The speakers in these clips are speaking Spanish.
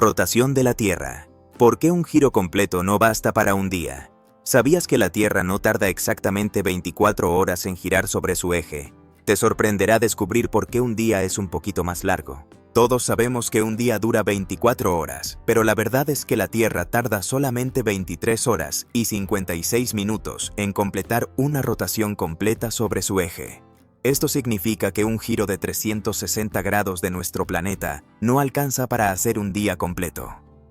Rotación de la Tierra. ¿Por qué un giro completo no basta para un día? ¿Sabías que la Tierra no tarda exactamente 24 horas en girar sobre su eje? Te sorprenderá descubrir por qué un día es un poquito más largo. Todos sabemos que un día dura 24 horas, pero la verdad es que la Tierra tarda solamente 23 horas y 56 minutos en completar una rotación completa sobre su eje. Esto significa que un giro de 360 grados de nuestro planeta no alcanza para hacer un día completo.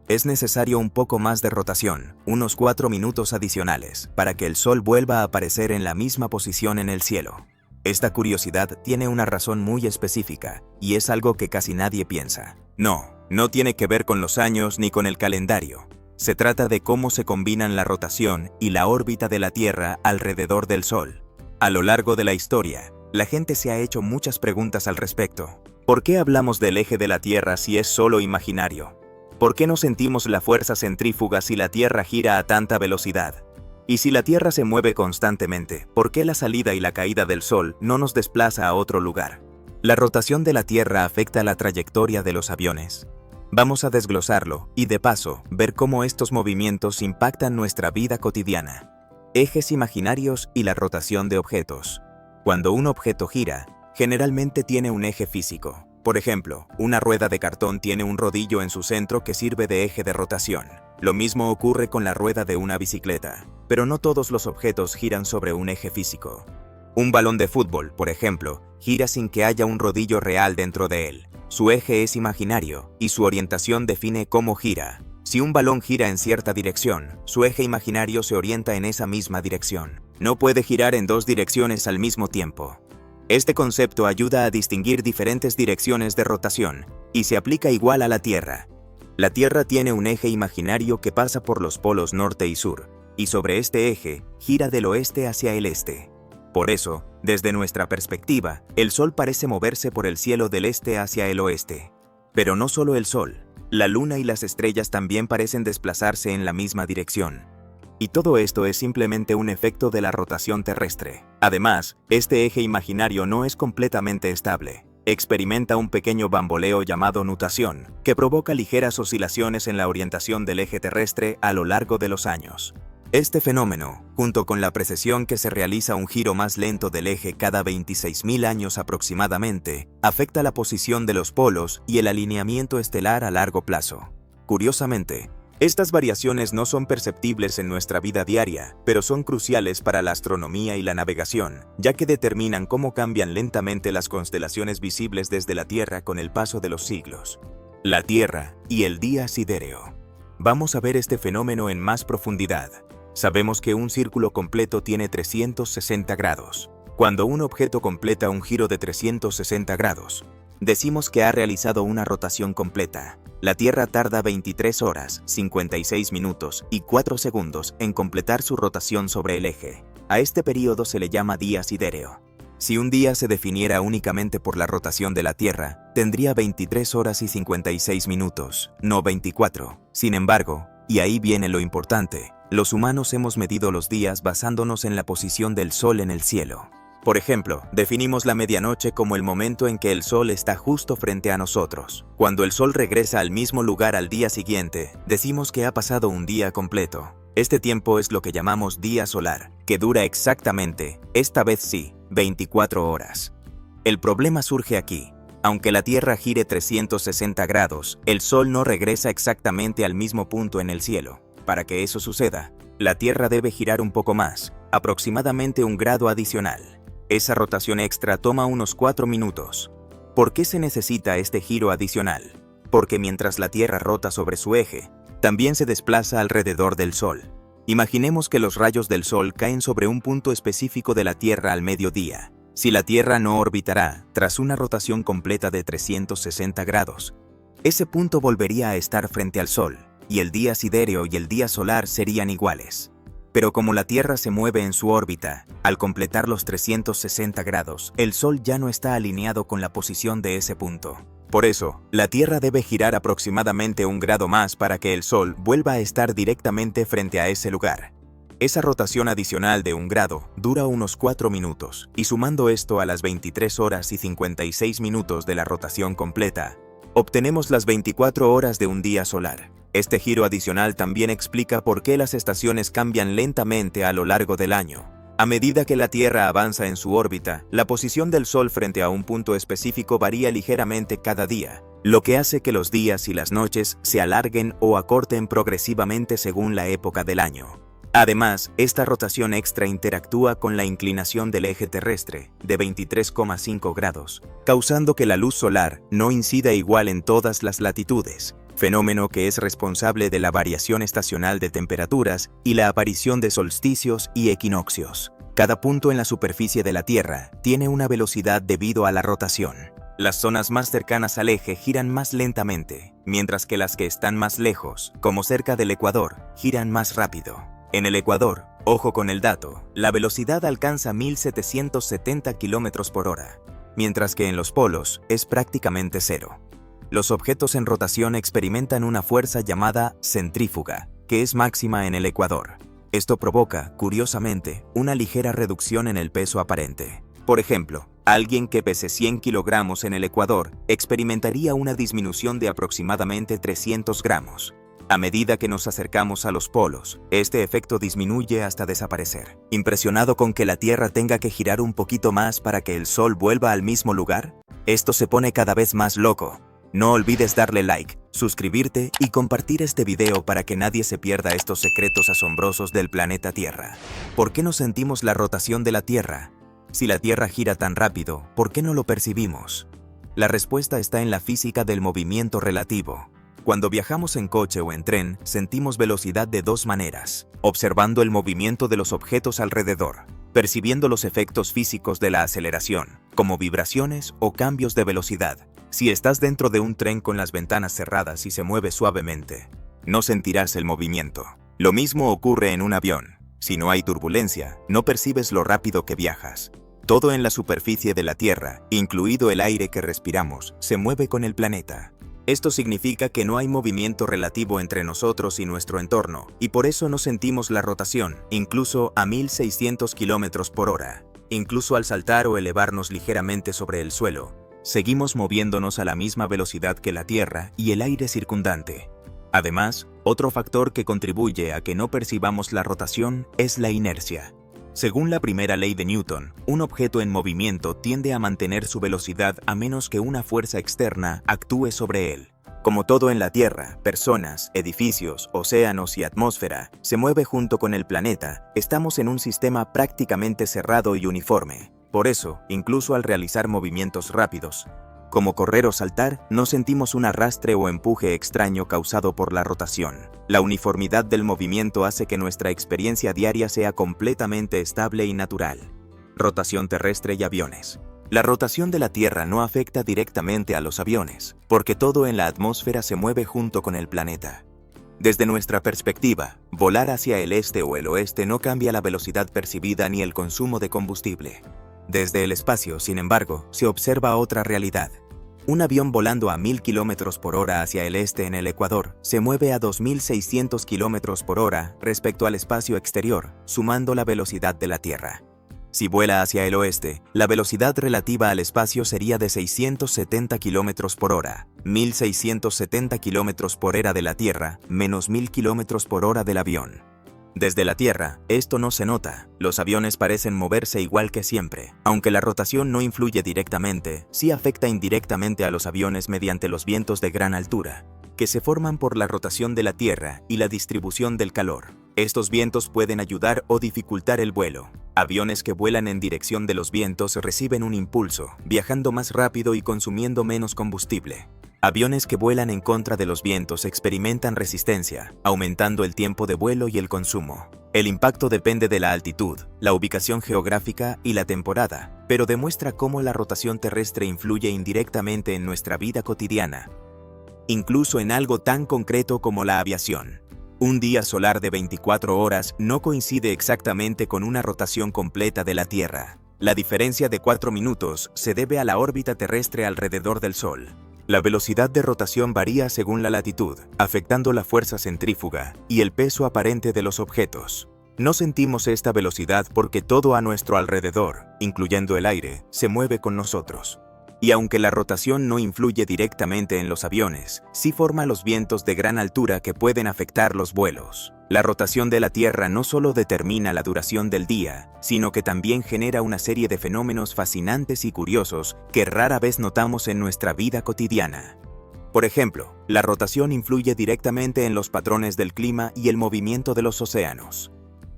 Es necesario un poco más de rotación, unos 4 minutos adicionales, para que el Sol vuelva a aparecer en la misma posición en el cielo. Esta curiosidad tiene una razón muy específica, y es algo que casi nadie piensa. No tiene que ver con los años ni con el calendario. Se trata de cómo se combinan la rotación y la órbita de la Tierra alrededor del Sol. A lo largo de la historia, la gente se ha hecho muchas preguntas al respecto. ¿Por qué hablamos del eje de la Tierra si es solo imaginario? ¿Por qué no sentimos la fuerza centrífuga si la Tierra gira a tanta velocidad? Y si la Tierra se mueve constantemente, ¿por qué la salida y la caída del Sol no nos desplaza a otro lugar? La rotación de la Tierra afecta la trayectoria de los aviones. Vamos a desglosarlo y, de paso, ver cómo estos movimientos impactan nuestra vida cotidiana. Ejes imaginarios y la rotación de objetos. Cuando un objeto gira, generalmente tiene un eje físico. Por ejemplo, una rueda de cartón tiene un rodillo en su centro que sirve de eje de rotación. Lo mismo ocurre con la rueda de una bicicleta, pero no todos los objetos giran sobre un eje físico. Un balón de fútbol, por ejemplo, gira sin que haya un rodillo real dentro de él. Su eje es imaginario y su orientación define cómo gira. Si un balón gira en cierta dirección, su eje imaginario se orienta en esa misma dirección. No puede girar en dos direcciones al mismo tiempo. Este concepto ayuda a distinguir diferentes direcciones de rotación y se aplica igual a la Tierra. La Tierra tiene un eje imaginario que pasa por los polos norte y sur, y sobre este eje gira del oeste hacia el este. Por eso, desde nuestra perspectiva, el Sol parece moverse por el cielo del este hacia el oeste. Pero no solo el Sol, la Luna y las estrellas también parecen desplazarse en la misma dirección. Y todo esto es simplemente un efecto de la rotación terrestre. Además, este eje imaginario no es completamente estable. Experimenta un pequeño bamboleo llamado nutación, que provoca ligeras oscilaciones en la orientación del eje terrestre a lo largo de los años. Este fenómeno, junto con la precesión que se realiza un giro más lento del eje cada 26.000 años aproximadamente, afecta la posición de los polos y el alineamiento estelar a largo plazo. Curiosamente, estas variaciones no son perceptibles en nuestra vida diaria, pero son cruciales para la astronomía y la navegación, ya que determinan cómo cambian lentamente las constelaciones visibles desde la Tierra con el paso de los siglos. La Tierra y el día sidéreo. Vamos a ver este fenómeno en más profundidad. Sabemos que un círculo completo tiene 360 grados. Cuando un objeto completa un giro de 360 grados, decimos que ha realizado una rotación completa. La Tierra tarda 23 horas, 56 minutos y 4 segundos en completar su rotación sobre el eje. A este periodo se le llama día sidéreo. Si un día se definiera únicamente por la rotación de la Tierra, tendría 23 horas y 56 minutos, no 24. Sin embargo, y ahí viene lo importante, los humanos hemos medido los días basándonos en la posición del Sol en el cielo. Por ejemplo, definimos la medianoche como el momento en que el Sol está justo frente a nosotros. Cuando el Sol regresa al mismo lugar al día siguiente, decimos que ha pasado un día completo. Este tiempo es lo que llamamos día solar, que dura exactamente, esta vez sí, 24 horas. El problema surge aquí. Aunque la Tierra gire 360 grados, el Sol no regresa exactamente al mismo punto en el cielo. Para que eso suceda, la Tierra debe girar un poco más, aproximadamente un grado adicional. Esa rotación extra toma unos 4 minutos. ¿Por qué se necesita este giro adicional? Porque mientras la Tierra rota sobre su eje, también se desplaza alrededor del Sol. Imaginemos que los rayos del Sol caen sobre un punto específico de la Tierra al mediodía. Si la Tierra no orbitará tras una rotación completa de 360 grados, ese punto volvería a estar frente al Sol, y el día sidéreo y el día solar serían iguales. Pero como la Tierra se mueve en su órbita, al completar los 360 grados, el Sol ya no está alineado con la posición de ese punto. Por eso, la Tierra debe girar aproximadamente un grado más para que el Sol vuelva a estar directamente frente a ese lugar. Esa rotación adicional de un grado dura unos 4 minutos, y sumando esto a las 23 horas y 56 minutos de la rotación completa, obtenemos las 24 horas de un día solar. Este giro adicional también explica por qué las estaciones cambian lentamente a lo largo del año. A medida que la Tierra avanza en su órbita, la posición del Sol frente a un punto específico varía ligeramente cada día, lo que hace que los días y las noches se alarguen o acorten progresivamente según la época del año. Además, esta rotación extra interactúa con la inclinación del eje terrestre, de 23,5 grados, causando que la luz solar no incida igual en todas las latitudes, fenómeno que es responsable de la variación estacional de temperaturas y la aparición de solsticios y equinoccios. Cada punto en la superficie de la Tierra tiene una velocidad debido a la rotación. Las zonas más cercanas al eje giran más lentamente, mientras que las que están más lejos, como cerca del ecuador, giran más rápido. En el ecuador, ojo con el dato, la velocidad alcanza 1770 km por hora, mientras que en los polos es prácticamente cero. Los objetos en rotación experimentan una fuerza llamada centrífuga, que es máxima en el ecuador. Esto provoca, curiosamente, una ligera reducción en el peso aparente. Por ejemplo, alguien que pese 100 kilogramos en el ecuador experimentaría una disminución de aproximadamente 300 gramos. A medida que nos acercamos a los polos, este efecto disminuye hasta desaparecer. ¿Impresionado con que la Tierra tenga que girar un poquito más para que el Sol vuelva al mismo lugar? Esto se pone cada vez más loco. No olvides darle like, suscribirte y compartir este video para que nadie se pierda estos secretos asombrosos del planeta Tierra. ¿Por qué no sentimos la rotación de la Tierra? Si la Tierra gira tan rápido, ¿por qué no lo percibimos? La respuesta está en la física del movimiento relativo. Cuando viajamos en coche o en tren, sentimos velocidad de dos maneras: observando el movimiento de los objetos alrededor, percibiendo los efectos físicos de la aceleración, como vibraciones o cambios de velocidad. Si estás dentro de un tren con las ventanas cerradas y se mueve suavemente, no sentirás el movimiento. Lo mismo ocurre en un avión. Si no hay turbulencia, no percibes lo rápido que viajas. Todo en la superficie de la Tierra, incluido el aire que respiramos, se mueve con el planeta. Esto significa que no hay movimiento relativo entre nosotros y nuestro entorno, y por eso no sentimos la rotación, incluso a 1600 km por hora. Incluso al saltar o elevarnos ligeramente sobre el suelo, seguimos moviéndonos a la misma velocidad que la Tierra y el aire circundante. Además, otro factor que contribuye a que no percibamos la rotación es la inercia. Según la primera ley de Newton, un objeto en movimiento tiende a mantener su velocidad a menos que una fuerza externa actúe sobre él. Como todo en la Tierra, personas, edificios, océanos y atmósfera se mueve junto con el planeta, estamos en un sistema prácticamente cerrado y uniforme. Por eso, incluso al realizar movimientos rápidos, como correr o saltar, no sentimos un arrastre o empuje extraño causado por la rotación. La uniformidad del movimiento hace que nuestra experiencia diaria sea completamente estable y natural. Rotación terrestre y aviones. La rotación de la Tierra no afecta directamente a los aviones, porque todo en la atmósfera se mueve junto con el planeta. Desde nuestra perspectiva, volar hacia el este o el oeste no cambia la velocidad percibida ni el consumo de combustible. Desde el espacio, sin embargo, se observa otra realidad. Un avión volando a 1000 km por hora hacia el este en el Ecuador se mueve a 2600 km por hora respecto al espacio exterior, sumando la velocidad de la Tierra. Si vuela hacia el oeste, la velocidad relativa al espacio sería de 670 km por hora, 1670 km por hora de la Tierra, menos 1000 km por hora del avión. Desde la Tierra, esto no se nota. Los aviones parecen moverse igual que siempre. Aunque la rotación no influye directamente, sí afecta indirectamente a los aviones mediante los vientos de gran altura, que se forman por la rotación de la Tierra y la distribución del calor. Estos vientos pueden ayudar o dificultar el vuelo. Aviones que vuelan en dirección de los vientos reciben un impulso, viajando más rápido y consumiendo menos combustible. Aviones que vuelan en contra de los vientos experimentan resistencia, aumentando el tiempo de vuelo y el consumo. El impacto depende de la altitud, la ubicación geográfica y la temporada, pero demuestra cómo la rotación terrestre influye indirectamente en nuestra vida cotidiana, incluso en algo tan concreto como la aviación. Un día solar de 24 horas no coincide exactamente con una rotación completa de la Tierra. La diferencia de 4 minutos se debe a la órbita terrestre alrededor del Sol. La velocidad de rotación varía según la latitud, afectando la fuerza centrífuga y el peso aparente de los objetos. No sentimos esta velocidad porque todo a nuestro alrededor, incluyendo el aire, se mueve con nosotros. Y aunque la rotación no influye directamente en los aviones, sí forma los vientos de gran altura que pueden afectar los vuelos. La rotación de la Tierra no solo determina la duración del día, sino que también genera una serie de fenómenos fascinantes y curiosos que rara vez notamos en nuestra vida cotidiana. Por ejemplo, la rotación influye directamente en los patrones del clima y el movimiento de los océanos.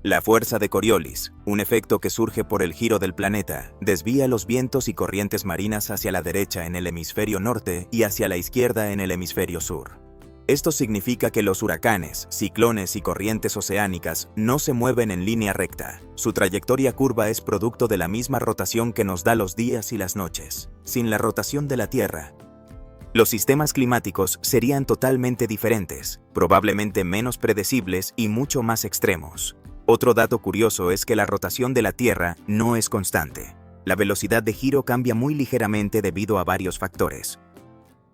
La fuerza de Coriolis, un efecto que surge por el giro del planeta, desvía los vientos y corrientes marinas hacia la derecha en el hemisferio norte y hacia la izquierda en el hemisferio sur. Esto significa que los huracanes, ciclones y corrientes oceánicas no se mueven en línea recta. Su trayectoria curva es producto de la misma rotación que nos da los días y las noches. Sin la rotación de la Tierra, los sistemas climáticos serían totalmente diferentes, probablemente menos predecibles y mucho más extremos. Otro dato curioso es que la rotación de la Tierra no es constante. La velocidad de giro cambia muy ligeramente debido a varios factores,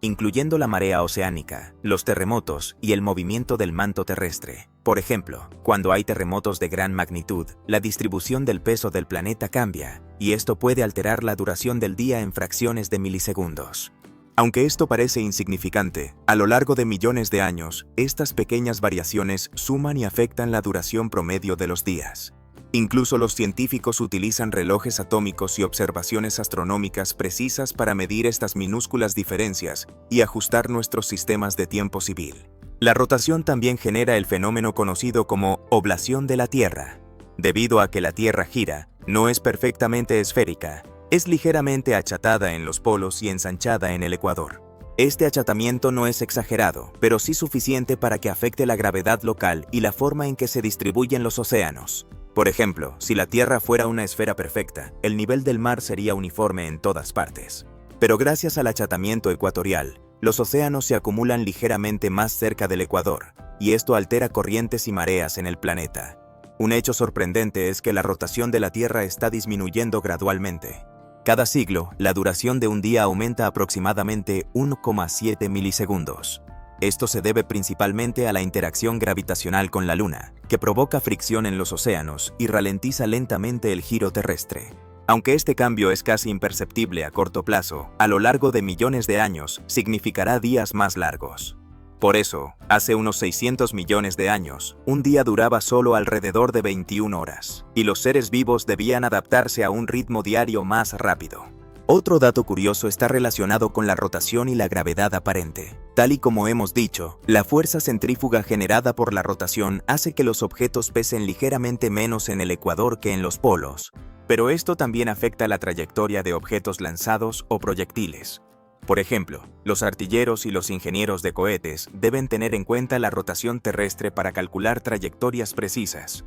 incluyendo la marea oceánica, los terremotos y el movimiento del manto terrestre. Por ejemplo, cuando hay terremotos de gran magnitud, la distribución del peso del planeta cambia, y esto puede alterar la duración del día en fracciones de milisegundos. Aunque esto parece insignificante, a lo largo de millones de años, estas pequeñas variaciones suman y afectan la duración promedio de los días. Incluso los científicos utilizan relojes atómicos y observaciones astronómicas precisas para medir estas minúsculas diferencias y ajustar nuestros sistemas de tiempo civil. La rotación también genera el fenómeno conocido como oblación de la Tierra. Debido a que la Tierra gira, no es perfectamente esférica, es ligeramente achatada en los polos y ensanchada en el ecuador. Este achatamiento no es exagerado, pero sí suficiente para que afecte la gravedad local y la forma en que se distribuyen los océanos. Por ejemplo, si la Tierra fuera una esfera perfecta, el nivel del mar sería uniforme en todas partes. Pero gracias al achatamiento ecuatorial, los océanos se acumulan ligeramente más cerca del ecuador, y esto altera corrientes y mareas en el planeta. Un hecho sorprendente es que la rotación de la Tierra está disminuyendo gradualmente. Cada siglo, la duración de un día aumenta aproximadamente 1,7 milisegundos. Esto se debe principalmente a la interacción gravitacional con la Luna, que provoca fricción en los océanos y ralentiza lentamente el giro terrestre. Aunque este cambio es casi imperceptible a corto plazo, a lo largo de millones de años significará días más largos. Por eso, hace unos 600 millones de años, un día duraba solo alrededor de 21 horas, y los seres vivos debían adaptarse a un ritmo diario más rápido. Otro dato curioso está relacionado con la rotación y la gravedad aparente. Tal y como hemos dicho, la fuerza centrífuga generada por la rotación hace que los objetos pesen ligeramente menos en el ecuador que en los polos, pero esto también afecta la trayectoria de objetos lanzados o proyectiles. Por ejemplo, los artilleros y los ingenieros de cohetes deben tener en cuenta la rotación terrestre para calcular trayectorias precisas,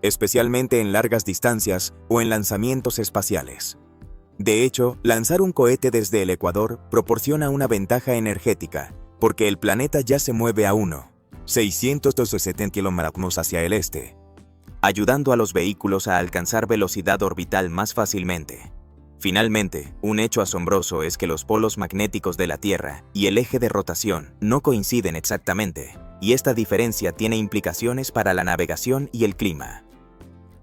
especialmente en largas distancias o en lanzamientos espaciales. De hecho, lanzar un cohete desde el ecuador proporciona una ventaja energética, porque el planeta ya se mueve a 670 kilómetros hacia el este, ayudando a los vehículos a alcanzar velocidad orbital más fácilmente. Finalmente, un hecho asombroso es que los polos magnéticos de la Tierra y el eje de rotación no coinciden exactamente, y esta diferencia tiene implicaciones para la navegación y el clima.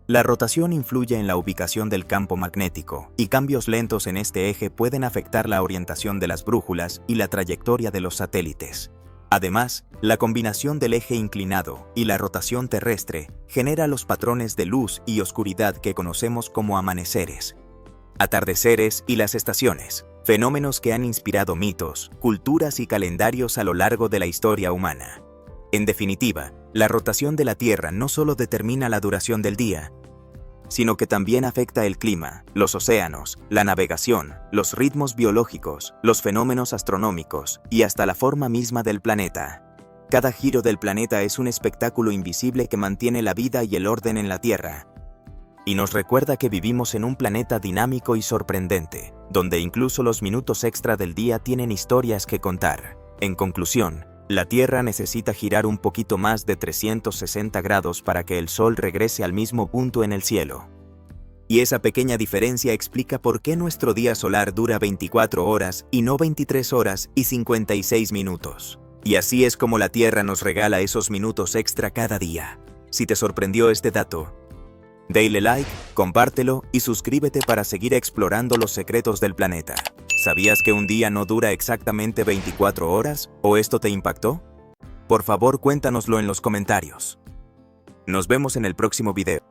La rotación influye en la ubicación del campo magnético, y cambios lentos en este eje pueden afectar la orientación de las brújulas y la trayectoria de los satélites. Además, la combinación del eje inclinado y la rotación terrestre genera los patrones de luz y oscuridad que conocemos como amaneceres, atardeceres y las estaciones, fenómenos que han inspirado mitos, culturas y calendarios a lo largo de la historia humana. En definitiva, la rotación de la Tierra no solo determina la duración del día, sino que también afecta el clima, los océanos, la navegación, los ritmos biológicos, los fenómenos astronómicos y hasta la forma misma del planeta. Cada giro del planeta es un espectáculo invisible que mantiene la vida y el orden en la Tierra, y nos recuerda que vivimos en un planeta dinámico y sorprendente, donde incluso los minutos extra del día tienen historias que contar. En conclusión, la Tierra necesita girar un poquito más de 360 grados para que el Sol regrese al mismo punto en el cielo. Y esa pequeña diferencia explica por qué nuestro día solar dura 24 horas y no 23 horas y 56 minutos. Y así es como la Tierra nos regala esos minutos extra cada día. Si te sorprendió este dato, dale like, compártelo y suscríbete para seguir explorando los secretos del planeta. ¿Sabías que un día no dura exactamente 24 horas? ¿O esto te impactó? Por favor, cuéntanoslo en los comentarios. Nos vemos en el próximo video.